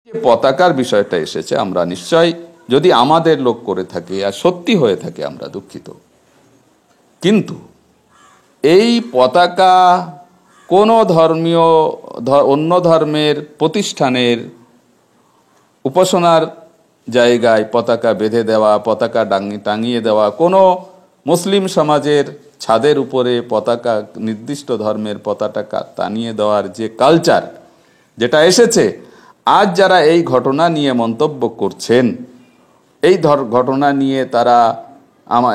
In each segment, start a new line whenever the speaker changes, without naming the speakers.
যে পতাকার বিষয়টা এসেছে, আমরা নিশ্চয় যদি আমাদের লোক করে থাকে আর সত্যি হয়ে থাকে আমরা দুঃখিত, কিন্তু এই পতাকা কোনো ধর্মীয় অন্য ধর্মের প্রতিষ্ঠানের উপাসনার জায়গায় পতাকা বেঁধে দেওয়া, পতাকা টাঙিয়ে দেওয়া, কোনো মুসলিম সমাজের ছাদের উপরে পতাকা, নির্দিষ্ট ধর্মের পতাকা টানিয়ে দেওয়ার যে কালচার যেটা এসেছে, আজ যারা এই ঘটনা নিয়ে মন্তব্য করছেন, এই ঘটনা নিয়ে তারা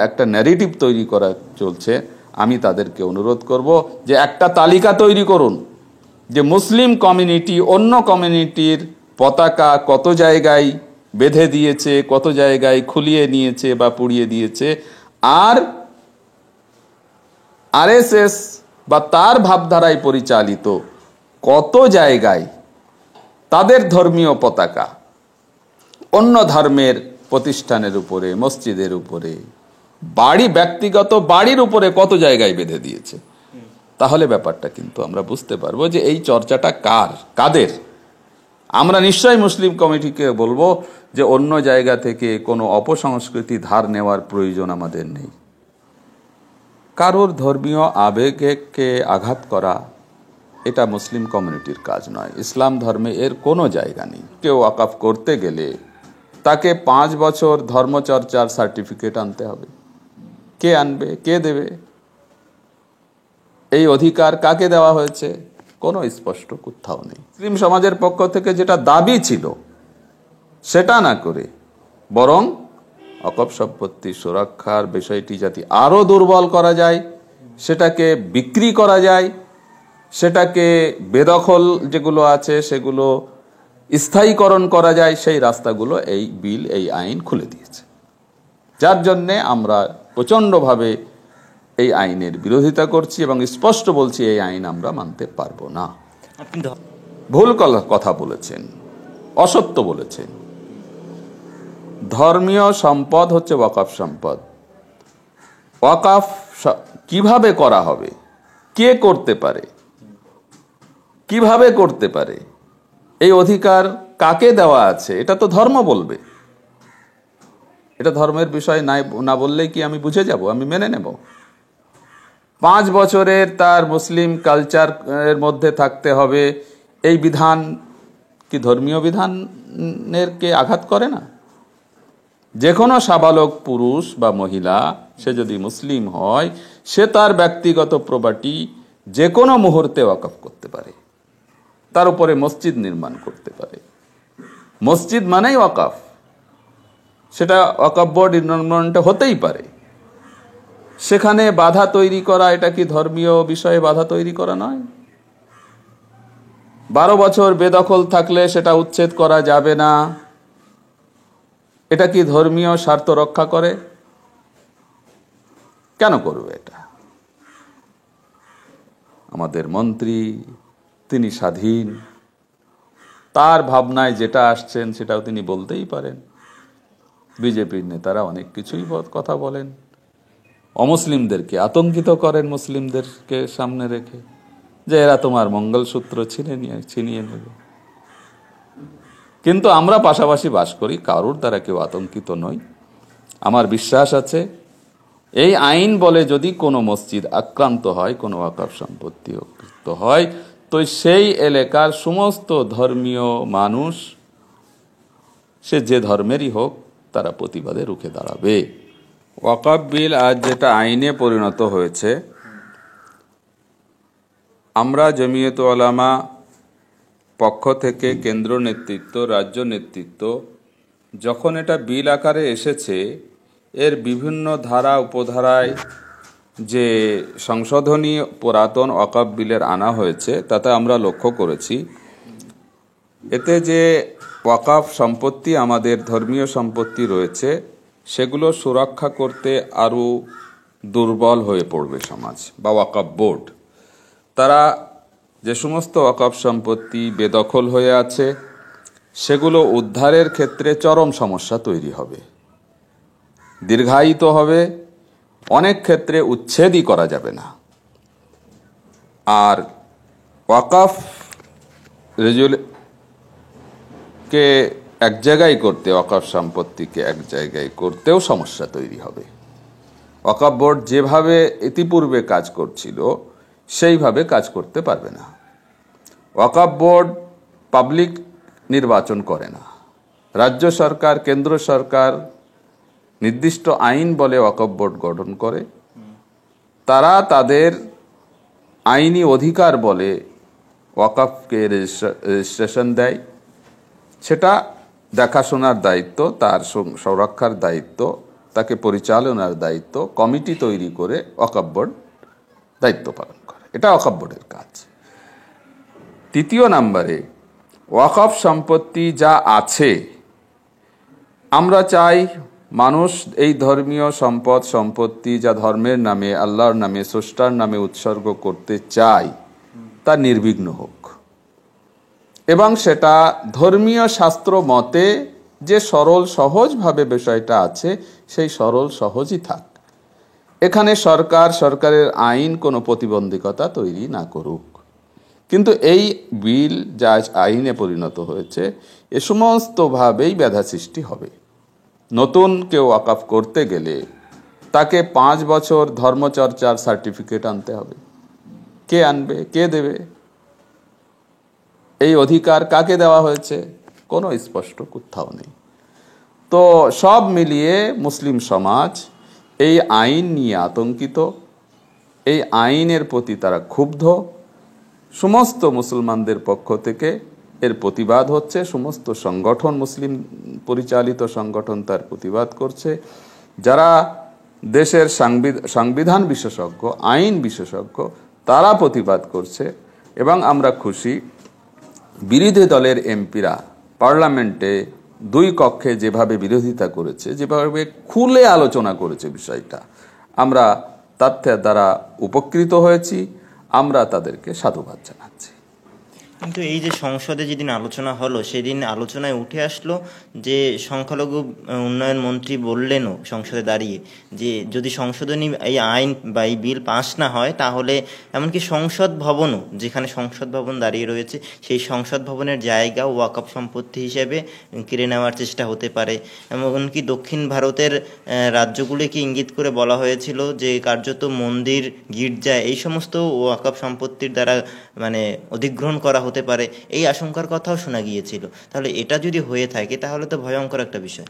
একটা ন্যারেটিভ তৈরি করা চলছে, আমি তাদেরকে অনুরোধ করব যে একটা তালিকা তৈরি করুন যে মুসলিম কমিউনিটি অন্য কমিউনিটির পতাকা কত জায়গায় বেঁধে দিয়েছে, কত জায়গায় খুলিয়ে নিয়েছে বা পুড়িয়ে দিয়েছে, আর আরএসএস বা তার ভাবধারায় পরিচালিত কত জায়গায় তাদের ধর্মীয় পতাকা অন্য ধর্মের প্রতিষ্ঠানের উপরে, মসজিদের উপরে, ব্যক্তিগত বাড়ির উপরে কত জায়গায় বেঁধে দিয়েছে। তাহলে ব্যাপারটা কিন্তু আমরা বুঝতে পারবো যে এই চর্চাটা কাদের। আমরা নিশ্চয়ই মুসলিম কমিটিকে বলবো যে অন্য জায়গা থেকে কোনো অপসংস্কৃতি ধার নেওয়ার প্রয়োজন আমাদের নেই। কারোর ধর্মীয় আবেগকে আঘাত করা এটা মুসলিম কমিউনিটির কাজ নয়। ইসলাম ধর্মে এর কোনো জায়গা নেই। কেউ ওয়াকফ করতে গেলে তাকে 5 বছর ধর্মচর্চার সার্টিফিকেট আনতে হবে। কে আনবে? কে দেবে? এই অধিকার কাকে দেওয়া হয়েছে? কোনো স্পষ্ট কোথাও নেই। মুসলিম সমাজের পক্ষ থেকে যেটা দাবি ছিল সেটা না করে বরং ওয়াকফ সম্পত্তি সুরক্ষার বিষয়টি যাতে আরো দুর্বল করা যায়, সেটাকে বিক্রি করা যায়, সেটাকে বেদখল যেগুলো আছে সেগুলো স্থায়ীকরণ করা যায়, সেই রাস্তাগুলো এই বিল, এই আইন খুলে দিয়েছে। যার জন্যে আমরা প্রচণ্ডভাবে এই আইনের বিরোধিতা করছি এবং স্পষ্ট বলছি এই আইন আমরা মানতে পারবো না। ভুল কথা বলেছেন, অসত্য বলেছেন। ধর্মীয় সম্পদ হচ্ছে ওয়াকফ সম্পদ। ওয়াকফ কিভাবে করা হবে, কে করতে পারে, কিভাবে করতে পারে, এই অধিকার কাকে দেওয়া আছে, এটা তো ধর্ম বলবে। এটা ধর্মের বিষয় না বললেই কি আমি বুঝে যাব, আমি মেনে নেব? 5 বছরের তার মুসলিম কালচারের মধ্যে থাকতে হবে, এই বিধান কি ধর্মীয় বিধানের কে আঘাত করে না? যে কোনো সাবালক পুরুষ বা মহিলা সে যদি মুসলিম হয়, সে তার ব্যক্তিগত প্রপার্টি যে কোনো মুহূর্তে ওয়াকফ করতে পারে, তার উপরে মসজিদ নির্মাণ করতে পারে। মসজিদ মানেই ওয়াকফ, সেটা ওয়াকফ বোর্ড নির্মাণটা হতেই পারে। সেখানে বাধা তৈরি করা, এটা কি ধর্মীয় বিষয়ে বাধা তৈরি করা নয়? 12 বছর বেদখল থাকলে সেটা উচ্ছেদ করা যাবে না, এটা কি ধর্মীয় স্বার্থ রক্ষা করে? কেন করবে এটা? আমাদের মন্ত্রী তিনি স্বাধীন, তার ভাবনায় যেটা আসছেন সেটাও তিনি বলতেই পারেন। বিজেপির নেতারা অনেক কিছুই কথা বলেন, অমুসলিমদেরকে আতঙ্কিত করেন মুসলিমদেরকে সামনে রেখে, যে এরা তোমার মঙ্গলসূত্র ছিনিয়ে নেবে। কিন্তু আমরা পাশাপাশি বাস করি, কারোর দ্বারা কেউ আতঙ্কিত নই। আমার বিশ্বাস আছে এই আইন বলে যদি কোনো মসজিদ আক্রান্ত হয়, কোনো ওয়াকফ সম্পত্তি আক্রান্ত হয়, তো সেই এলাকার সমস্ত ধর্মীয় মানুষ, সে যে ধর্মেরই হোক, তারা প্রতিবাদে রুখে দাঁড়াবে। ওয়াকফ বিল আজ যেটা আইনে পরিণত হয়েছে, আমরা জমিয়ত উলামা পক্ষ থেকে কেন্দ্র নেতৃত্ব, রাজ্য নেতৃত্ব, যখন এটা বিল আকারে এসেছে, এর বিভিন্ন ধারা উপধারায় যে সংশোধনী পুরাতন ওয়াকফ বিলের আনা হয়েছে, তাতে আমরা লক্ষ্য করেছি এতে যে ওয়াকফ সম্পত্তি, আমাদের ধর্মীয় সম্পত্তি রয়েছে, সেগুলো সুরক্ষা করতে আরও দুর্বল হয়ে পড়বে সমাজ বা ওয়াকফ বোর্ড। তারা যে সমস্ত ওয়াকফ সম্পত্তি বেদখল হয়ে আছে, সেগুলো উদ্ধারের ক্ষেত্রে চরম সমস্যা তৈরি হবে, দীর্ঘায়িত হবে, অনেক ক্ষেত্রে উচ্ছেদই করা যাবে না। আর ওয়াকফ কে এক জায়গায় করতে, ওয়াকফ সম্পত্তিকে এক জায়গায় করতেও সমস্যা তৈরি হবে। ওয়াকফ বোর্ড যেভাবে ইতিপূর্বে কাজ করছিল সেইভাবে কাজ করতে পারবে না। ওয়াকফ বোর্ড পাবলিক নির্বাচন করে না। রাজ্য সরকার, কেন্দ্র সরকার নির্দিষ্ট আইন বলে ওয়াকফ বোর্ড গঠন করে, তারা তাদের আইনি অধিকার বলে ওয়াকফকে রেজিস্ট্রেশন দেয়। সেটা দেখাশোনার দায়িত্ব, তার সুরক্ষার দায়িত্ব, তাকে পরিচালনার দায়িত্ব কমিটি তৈরি করে ওয়াকফ বোর্ড দায়িত্ব পালন করে। এটা ওয়াকফ বোর্ডের কাজ। তৃতীয় নম্বরে, ওয়াকফ সম্পত্তি যা আছে, আমরা চাই মানুষ এই ধর্মীয় সম্পত্তি যা ধর্মের নামে, আল্লাহর নামে, স্রষ্টার নামে উৎসর্গ করতে চায় তা নির্বিঘ্ন হোক, এবং সেটা ধর্মীয় শাস্ত্র মতে যে সরল সহজভাবে বিষয়টা আছে সেই সরল সহজই থাক। এখানে সরকারের আইন কোনো প্রতিবন্ধকতা তৈরি না করুক। কিন্তু এই বিল যা আইনে পরিণত হয়েছে এ সমস্তভাবেই বাধা সৃষ্টি হবে। নতুন কেউ ওয়াকফ করতে গেলে তাকে 5 বছর ধর্মচর্চার সার্টিফিকেট আনতে হবে। কে আনবে? কে দেবে? এই অধিকার কাকে দেওয়া হয়েছে? কোনো স্পষ্ট কোথাও নেই। তো সব মিলিয়ে মুসলিম সমাজ এই আইন নিয়ে আতঙ্কিত, এই আইনের প্রতি তারা ক্ষুব্ধ। সমস্ত মুসলমানদের পক্ষ থেকে এর প্রতিবাদ হচ্ছে, সমস্ত সংগঠন, মুসলিম পরিচালিত সংগঠন তার প্রতিবাদ করছে। যারা দেশের সংবিধান বিশেষজ্ঞ, আইন বিশেষজ্ঞ, তারা প্রতিবাদ করছে। এবং আমরা খুশি, বিরোধী দলের এমপিরা পার্লামেন্টে 2 কক্ষে যেভাবে বিরোধিতা করেছে, যেভাবে খুলে আলোচনা করেছে বিষয়টা, আমরা তার দ্বারা উপকৃত হয়েছি। আমরা তাদেরকে সাধুবাদ জানাচ্ছি।
কিন্তু এই যে সংসদে যেদিন আলোচনা হলো, সেদিন আলোচনায় উঠে আসলো যে সংখ্যালঘু উন্নয়ন মন্ত্রী বললেনও সংসদে দাঁড়িয়ে যে যদি সংশোধনী এই আইন বা এই বিল পাস না হয় তাহলে এমনকি সংসদ ভবনও, যেখানে সংসদ ভবন দাঁড়িয়ে রয়েছে, সেই সংসদ ভবনের জায়গা ওয়াকফ সম্পত্তি হিসেবে কেড়ে নেওয়ার চেষ্টা হতে পারে। এমনকি দক্ষিণ ভারতের রাজ্যগুলিকে ইঙ্গিত করে বলা হয়েছিল যে কার্যত মন্দির, গির্জা এই সমস্ত ওয়াকফ সম্পত্তির দ্বারা মানে অধিগ্রহণ করা হতে পারে, এই আশঙ্কার কথাও শোনা গিয়েছিল। তাহলে এটা যদি হয়ে থাকে তাহলে তো ভয়ঙ্কর একটা বিষয়।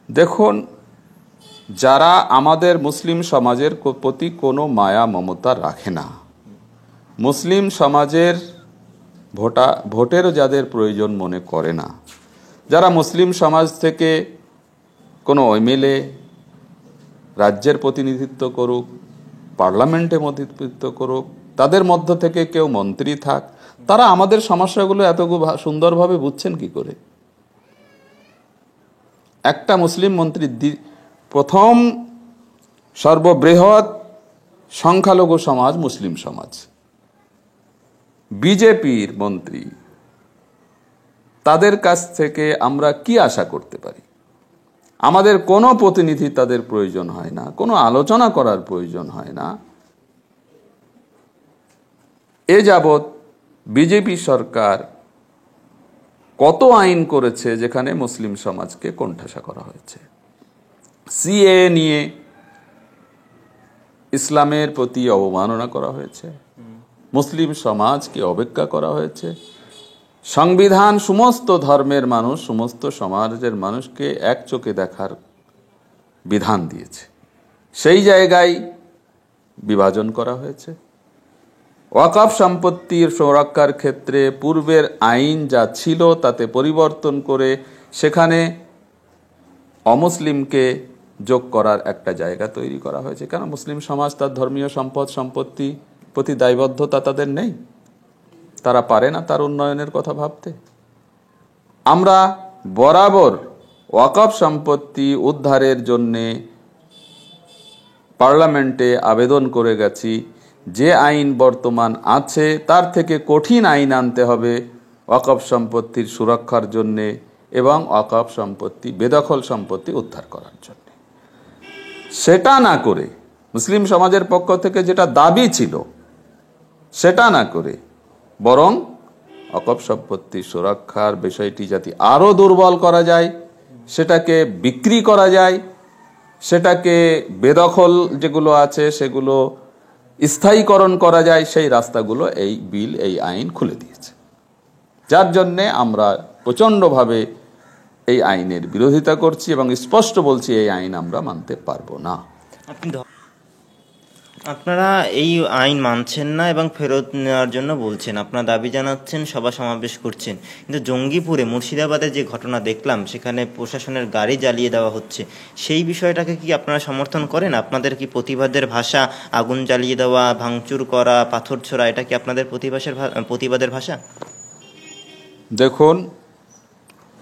দেখুন, যারা আমাদের মুসলিম সমাজের প্রতি কোনো মায়া মমতা রাখে না, মুসলিম সমাজের ভোটেরও যাদের প্রয়োজন মনে করে না, যারা মুসলিম সমাজ থেকে কোনো এমএলএ রাজ্যের প্রতিনিধিত্ব করুক, পার্লামেন্টে প্রতিনিধিত্ব করুক, তাদের মধ্য থেকে কেউ মন্ত্রী থাক, তারা আমাদের সমস্যাগুলো এত সুন্দরভাবে বুঝছেন কি করে? একটা মুসলিম মন্ত্রী, প্রথম সর্ববৃহৎ সংখ্যালঘু সমাজ মুসলিম সমাজ, বিজেপির মন্ত্রী, তাদের কাছ থেকে আমরা কি আশা করতে পারি? আমাদের কোনো প্রতিনিধি তাদের প্রয়োজন হয় না, কোনো আলোচনা করার প্রয়োজন হয় না। এ যাবৎ বিজেপি সরকার কত আইন করেছে যেখানে মুসলিম সমাজকে কোণঠাসা করা হয়েছে। সিএ নিয়ে ইসলামের প্রতি অবমাননা করা হয়েছে, মুসলিম সমাজকে অবজ্ঞা করা হয়েছে। সংবিধান সমস্ত ধর্মের মানুষ, সমস্ত সমাজের মানুষকে এক চোখে দেখার বিধান দিয়েছে, সেই জায়গায় বিভাজন করা হয়েছে। ওয়াকফ সম্পত্তির সুরক্ষার ক্ষেত্রে পূর্বের আইন যা ছিল তাতে পরিবর্তন করে সেখানে অমুসলিমকে যোগ করার একটা জায়গা তৈরি করা হয়েছে। কেন? মুসলিম সমাজ তার ধর্মীয় সম্পত্তি প্রতি দায়বদ্ধতা তাদের নেই, তারা পারে না তার উন্নয়নের কথা ভাবতে। আমরা বরাবর ওয়াকফ সম্পত্তি উদ্ধারের জন্যে পার্লামেন্টে আবেদন করে গেছি, যে আইন বর্তমান আছে তার থেকে কঠিন আইন আনতে হবে ওয়াকফ সম্পত্তির সুরক্ষার জন্যে এবং ওয়াকফ সম্পত্তি, বেদখল সম্পত্তি উদ্ধার করার জন্য। সেটা না করে, মুসলিম সমাজের পক্ষ থেকে যেটা দাবি ছিল সেটা না করে, বরং ওয়াকফ সম্পত্তি সুরক্ষার বিষয়টি যাতে আরও দুর্বল করা যায়, সেটাকে বিক্রি করা যায়, সেটাকে বেদখল যেগুলো আছে সেগুলো স্থায়ীকরণ করা যায়, সেই রাস্তাগুলো এই বিল, এই আইন খুলে দিয়েছে। যার জন্যে আমরা প্রচণ্ডভাবে এই আইনের বিরোধিতা করছি এবং স্পষ্ট বলছি এই আইন আমরা মানতে পারবো না।
আপনারা এই আইন মানছেন না এবং ফেরত নেওয়ার জন্য বলছেন, আপনারা দাবি জানাচ্ছেন, সভা সমাবেশ করছেন, কিন্তু জঙ্গিপুরে মুর্শিদাবাদে যে ঘটনা দেখলাম সেখানে প্রশাসনের গাড়ি জ্বালিয়ে দেওয়া হচ্ছে, সেই বিষয়টাকে কি আপনারা সমর্থন করেন? আপনাদের কি প্রতিবাদের ভাষা আগুন জ্বালিয়ে দেওয়া, ভাঙচুর করা, পাথর ছোড়া, এটা কি আপনাদের প্রতিবাদের ভাষা?
দেখুন,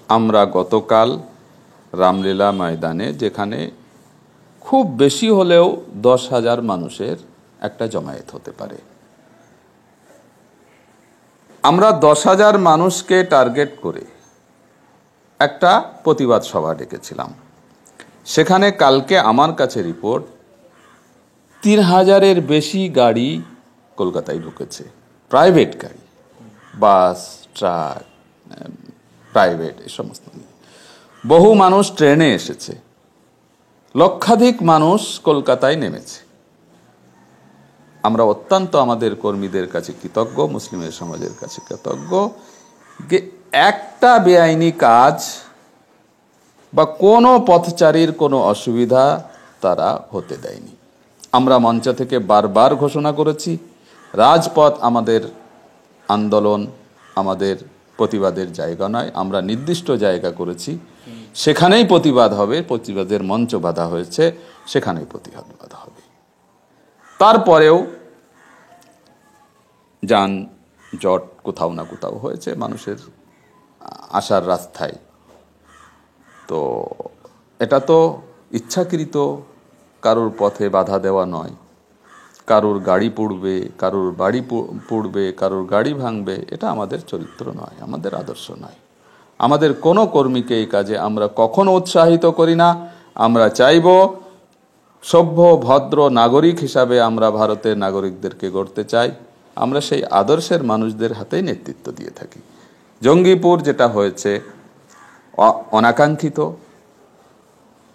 আমরা গতকাল রামলীলা ময়দানে, যেখানে খুব বেশি হলেও 10,000 মানুষের একটা জমায়েত হতে পারে, আমরা 10,000 মানুষকে টার্গেট করে একটা প্রতিবাদ সভা ডেকেছিলাম। সেখানে কালকে আমার কাছে রিপোর্ট 3,000-এর বেশি গাড়ি কলকাতায় ঢুকেছে, প্রাইভেট গাড়ি, বাস, ট্রাক, প্রাইভেট, এই সমস্ত নিয়ে। বহু মানুষ ট্রেনে এসেছে, লক্ষাধিক মানুষ কলকাতায় নেমেছে। আমরা অত্যন্ত আমাদের কর্মীদের কাছে কৃতজ্ঞ, মুসলিমের সমাজের কাছে কৃতজ্ঞ যে একটা বেআইনি কাজ বা কোনো পথচারীর কোনো অসুবিধা তারা হতে দেয়নি। আমরা মঞ্চ থেকে বারবার ঘোষণা করেছি, রাজপথ আমাদের আন্দোলন, আমাদের প্রতিবাদের জায়গা নয়, আমরা নির্দিষ্ট জায়গা করেছি, সেখানেই প্রতিবাদ হবে, প্রতিবাদের মঞ্চ বাঁধা হয়েছে, সেখানেই প্রতিবাদ হবে। তারপরেও যানজট কোথাও না কোথাও হয়েছে মানুষের আসার রাস্তায়। তো এটা তো ইচ্ছাকৃত কারোর পথে বাধা দেওয়া নয়, কারোর গাড়ি পুড়বে, কারোর বাড়ি পুড়বে, কারোর গাড়ি ভাঙবে, এটা আমাদের চরিত্র নয়, আমাদের আদর্শ নয়। আমাদের কোনো কর্মীকে এই কাজে আমরা কখনো উৎসাহিত করি না। আমরা চাইব সভ্য ভদ্র নাগরিক হিসাবে আমরা ভারতের নাগরিকদেরকে গড়তে চাই। আমরা সেই আদর্শের মানুষদের হাতেই নেতৃত্ব দিয়ে থাকি। জঙ্গিপুর যেটা হয়েছে অনাকাঙ্ক্ষিত,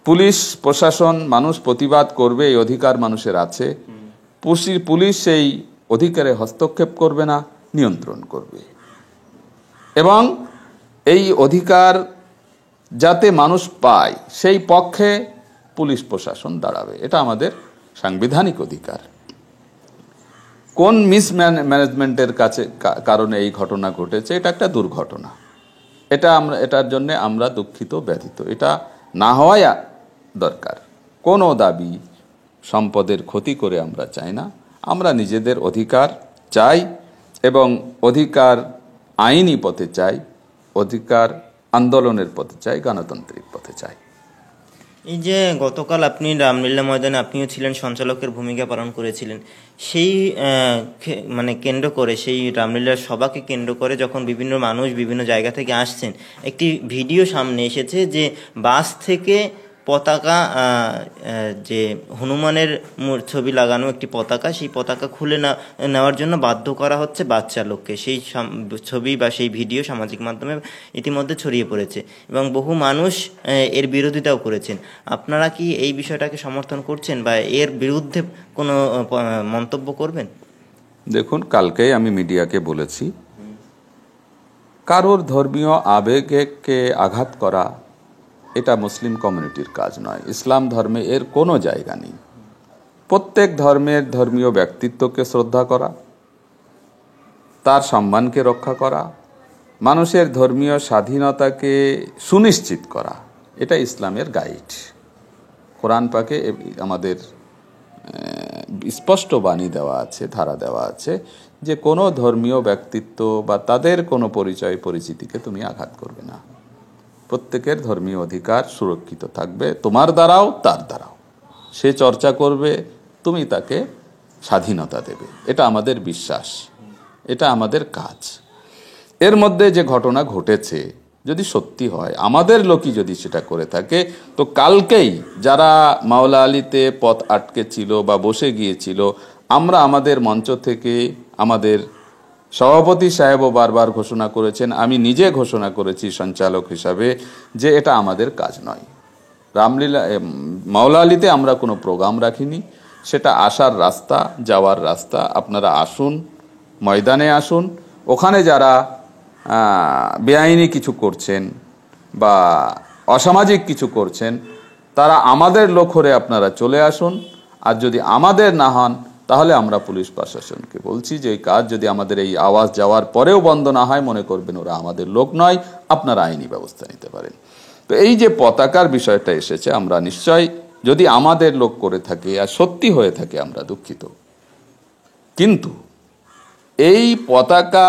পুলিশ প্রশাসন, মানুষ প্রতিবাদ করবে, এই অধিকার মানুষের আছে, পুলিশ সেই অধিকারে হস্তক্ষেপ করবে না, নিয়ন্ত্রণ করবে এবং এই অধিকার যাতে মানুষ পায় সেই পক্ষে পুলিশ প্রশাসন দাঁড়াবে। এটা আমাদের সাংবিধানিক অধিকার। কোন মিসম্যানেজমেন্টের কারণে এই ঘটনা ঘটেছে, এটা একটা দুর্ঘটনা, এটার জন্য আমরা দুঃখিত, ব্যথিত। এটা না হওয়াই দরকার। কোনো দাবি সম্পদের ক্ষতি করে আমরা চাই না, আমরা নিজেদের অধিকার চাই এবং অধিকার আইনি পথে চাই, অধিকার আন্দোলনের পথে চাই, গণতান্ত্রিক পথে চাই।
এই যে গতকাল আপনি রামলীলা ময়দানে আপনিও ছিলেন, সঞ্চালকের ভূমিকা পালন করেছিলেন, সেই কেন্দ্র করে, সেই রামলীলার সভাকে কেন্দ্র করে যখন বিভিন্ন মানুষ বিভিন্ন জায়গা থেকে আসছেন, একটি ভিডিও সামনে এসেছে যে বাস থেকে পতাকা, যে হনুমানের ছবি লাগানো একটি পতাকা, সেই পতাকা খুলে নেওয়ার জন্য বাধ্য করা হচ্ছে বাচ্চা লোককে। সেই ছবি বা সেই ভিডিও সামাজিক মাধ্যমে ইতিমধ্যে ছড়িয়ে পড়েছে এবং বহু মানুষ এর বিরোধিতাও করেছেন। আপনারা কি এই বিষয়টাকে সমর্থন করছেন বা এর বিরুদ্ধে কোনো মন্তব্য করবেন?
দেখুন, কালকেই আমি মিডিয়াকে বলেছি, কারোর ধর্মীয় আবেগকে আঘাত করা এটা মুসলিম কমিউনিটির কাজ নয়। ইসলাম ধর্মে এর কোনো জায়গা নেই। প্রত্যেক ধর্মের ধর্মীয় ব্যক্তিত্বকে শ্রদ্ধা করা, তার সম্মানকে রক্ষা করা, মানুষের ধর্মীয় স্বাধীনতাকে সুনিশ্চিত করা, এটা ইসলামের গাইড। কোরআন পাকে আমাদের স্পষ্ট বাণী দেওয়া আছে, ধারা দেওয়া আছে যে কোনো ধর্মীয় ব্যক্তিত্ব বা তাদের কোনো পরিচয় পরিচিতিকে তুমি আঘাত করবে না। প্রত্যেকের ধর্মীয় অধিকার সুরক্ষিত থাকবে, তোমার দ্বারাও তার দ্বারাও। সে চর্চা করবে, তুমি তাকে স্বাধীনতা দেবে। এটা আমাদের বিশ্বাস, এটা আমাদের কাজ। এর মধ্যে যে ঘটনা ঘটেছে যদি সত্যি হয়, আমাদের লোকই যদি সেটা করে থাকে, তো কালকেই যারা মাওলা আলীতে পথ আটকে ছিল বা বসে গিয়েছিল, আমরা আমাদের মঞ্চ থেকে আমাদের সভাপতি সাহেবও বারবার ঘোষণা করেছেন, আমি নিজে ঘোষণা করেছি সঞ্চালক হিসাবে, যে এটা আমাদের কাজ নয়। রামলীলা মাওলা আলীতে আমরা কোনো প্রোগ্রাম রাখিনি, সেটা আসার রাস্তা, যাওয়ার রাস্তা। আপনারা আসুন, ময়দানে আসুন, ওখানে যারা বেআইনি কিছু করছেন বা অসামাজিক কিছু করছেন তারা আমাদের লোক হয়ে আপনারা চলে আসুন। আর যদি আমাদের না হন তাহলে আমরা পুলিশ প্রশাসনকে বলছি যে এই কাজ যদি আমাদের এই আওয়াজ যাওয়ার পরেও বন্ধ না হয়, মনে করবেন ওরা আমাদের লোক নয়, আপনারা আইনি ব্যবস্থা নিতে পারেন। তো এই যে পতাকার বিষয়টা এসেছে, আমরা নিশ্চয় যদি আমাদের লোক করে থাকে আর সত্যি হয়ে থাকে আমরা দুঃখিত, কিন্তু এই পতাকা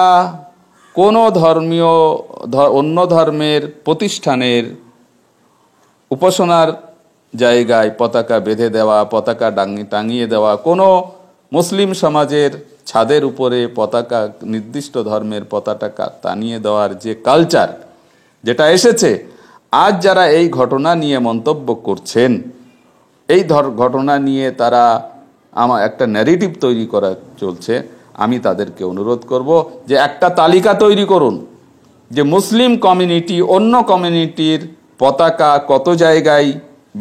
কোনো ধর্মীয় অন্য ধর্মের প্রতিষ্ঠানের উপাসনার জায়গায় পতাকা বেঁধে দেওয়া, পতাকা টাঙিয়ে দেওয়া, কোনো মুসলিম সমাজের ছাদের উপরে পতাকা, নির্দিষ্ট ধর্মের পতাকা টানিয়ে দেওয়ার যে কালচার যেটা এসেছে, আজ যারা এই ঘটনা নিয়ে মন্তব্য করছেন, এই ঘটনা নিয়ে তারা একটা ন্যারেটিভ তৈরি করা চলছে, আমি তাদেরকে অনুরোধ করব যে একটা তালিকা তৈরি করুন যে মুসলিম কমিউনিটি অন্য কমিউনিটির পতাকা কত জায়গায়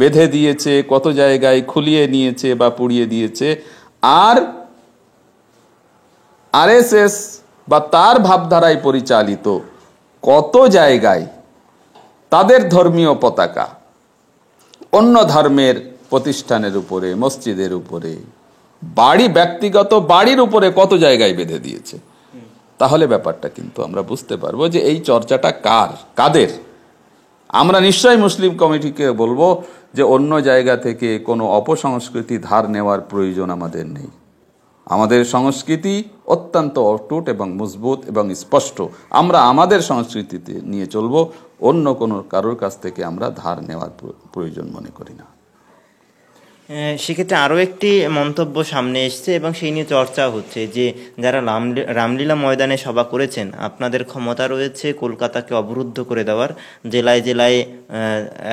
বেঁধে দিয়েছে, কত জায়গায় খুলিয়ে নিয়েছে বা পুড়িয়ে দিয়েছে, আর আরএসএস বা তার ভাবধারায় পরিচালিত কত জায়গায় তাদের ধর্মীয় পতাকা অন্য ধর্মের প্রতিষ্ঠানের উপরে, মসজিদের উপরে, ব্যক্তিগত বাড়ির উপরে কত জায়গায় বেঁধে দিয়েছে। তাহলে ব্যাপারটা কিন্তু আমরা বুঝতে পারবো যে এই চর্চাটা কাদের। আমরা নিশ্চয়ই মুসলিম কমিটিকে বলবো যে অন্য জায়গা থেকে কোনো অপসংস্কৃতি ধার নেওয়ার প্রয়োজন আমাদের নেই। আমাদের সংস্কৃতি অত্যন্ত অটুট এবং মজবুত এবং স্পষ্ট। আমরা আমাদের সংস্কৃতিতে নিয়ে চলবো, অন্য কোনো কারোর কাছ থেকে আমরা ধার নেওয়ার প্রয়োজন মনে করি না।
সেক্ষেত্রে আরও একটি মন্তব্য সামনে এসছে এবং সেই নিয়ে চর্চা হচ্ছে যে যারা রামলীলা ময়দানে সভা করেছেন, আপনাদের ক্ষমতা রয়েছে কলকাতাকে অবরুদ্ধ করে দেওয়ার, জেলায় জেলায়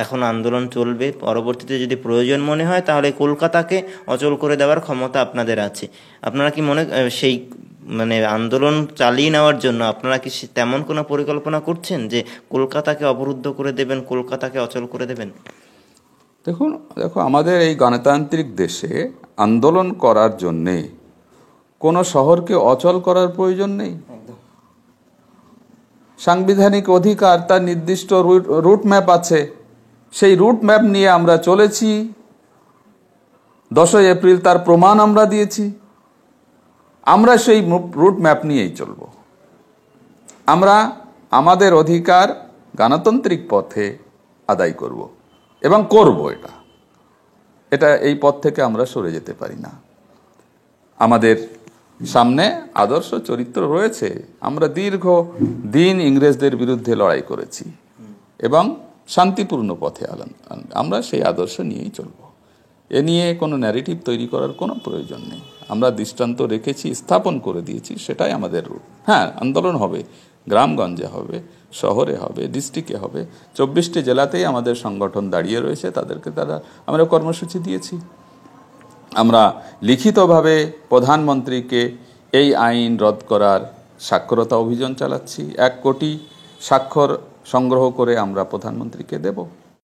এখন আন্দোলন চলবে, পরবর্তীতে যদি প্রয়োজন মনে হয় তাহলে কলকাতাকে অচল করে দেওয়ার ক্ষমতা আপনাদের আছে। আপনারা কি সেই আন্দোলন চালিয়ে নেওয়ার জন্য আপনারা কি তেমন কোনো পরিকল্পনা করছেন যে কলকাতাকে অবরুদ্ধ করে দেবেন, কলকাতাকে অচল করে দেবেন?
দেখো আমাদের এই গণতান্ত্রিক দেশে আন্দোলন করার জন্যে কোনো শহরকে অচল করার প্রয়োজন নেই। সাংবিধানিক অধিকার, তার নির্দিষ্ট রুট ম্যাপ আছে, সেই রুট ম্যাপ নিয়ে আমরা চলেছি। 10 এপ্রিল তার প্রমাণ আমরা দিয়েছি। আমরা সেই রুট ম্যাপ নিয়েই চলব। আমরা আমাদের অধিকার গণতান্ত্রিক পথে আদায় করব এবং করব। এটা এই পথ থেকে আমরা সরে যেতে পারি না। আমাদের সামনে আদর্শ চরিত্র রয়েছে। আমরা দীর্ঘ দিন ইংরেজদের বিরুদ্ধে লড়াই করেছি এবং শান্তিপূর্ণ পথে আমরা সেই আদর্শ নিয়েই চলব। এ নিয়ে কোনো ন্যারেটিভ তৈরি করার কোনো প্রয়োজন নেই। আমরা দৃষ্টান্ত রেখেছি, স্থাপন করে দিয়েছি, সেটাই আমাদের রূপ। হ্যাঁ, আন্দোলন হবে, গ্রামগঞ্জে হবে, শহরে হবে, ডিস্ট্রিক্টে হবে। 24টি জেলাতেই আমাদের সংগঠন দাঁড়িয়ে রয়েছে, আমরা কর্মসূচি দিয়েছি। আমরা লিখিতভাবে প্রধানমন্ত্রীকে এই আইন রদ করার সাক্ষরতা অভিযান চালাচ্ছি। 1 কোটি স্বাক্ষর সংগ্রহ করে আমরা প্রধানমন্ত্রীকে দেব।